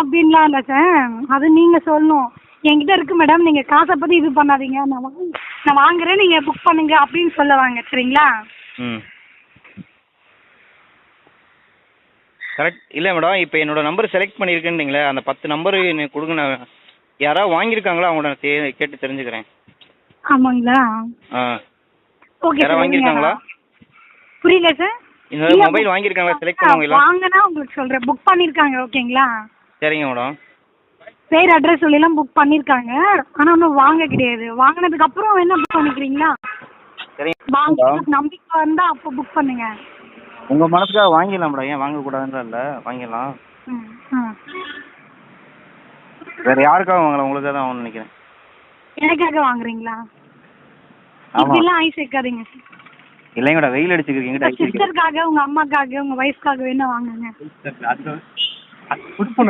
அப்படின்லாம் இல்லை சார், அது நீங்கள் சொல்லணும். என்கிட்ட இருக்கு மேடம், நீங்கள் காசை பற்றி இது பண்ணாதீங்க, நான் வாங்குறேன், நீங்கள் புக் பண்ணுங்க அப்படின்னு சொல்லுவாங்க. சரிங்களா? ம் கரெக்ட். இல்லை மேடம், இப்போ என்னோட நம்பர் செலக்ட் பண்ணியிருக்கேன்னீங்களே, அந்த 10 நம்பரு எனக்கு கொடுங்க. நான் யாராவது வாங்கியிருக்காங்களா அவங்கள கேட்டு தெரிஞ்சுக்கிறேன். ஆமாங்களா? ஆ ஓகே யாராவது சார். வாங்கியிருக்காங்களா? புரியல சார். இந்த மொபைல் வாங்கியிருக்காங்களா செலக்ட் பண்ணவங்களா? வாங்கினா உங்களுக்கு சொல்கிறேன், புக் பண்ணியிருக்காங்க. ஓகேங்களா? சரிங்க மேடம். பேர் அட்ரஸ் சொல்லிலாம் புக் பண்ணியிருக்காங்க, ஆனால் இன்னும் வாங்க கிடையாது. வாங்கினதுக்கு அப்புறம் என்ன புக் பண்ணிக்கிறீங்களா? சரிங்க வாங்க, நம்பிக்கை வந்தால் அப்போ புக் பண்ணுங்க. உங்கள் மனசுக்காக வாங்கிடலாம் மேடம், ஏன் வாங்கக்கூடாதுன்ற இல்லை, வாங்கிடலாம். ம் ம் வேறு யாருக்காக வாங்கலாம், உங்களுக்காக தான் வாங்கணும்னு நினைக்கிறேன். எனக்காக வாங்குறீங்களா? ஆமாம். இப்படிலாம் ஐஸ் வைக்காதீங்க சார். இல்லைங்க மேடம், வெயில் அடிச்சுக்கிறீங்க. எங்கிட்ட சிஸ்டருக்காக, உங்கள் அம்மாக்காக, உங்கள் ஒய்ஃப்காக வேணா வாங்குங்க. அது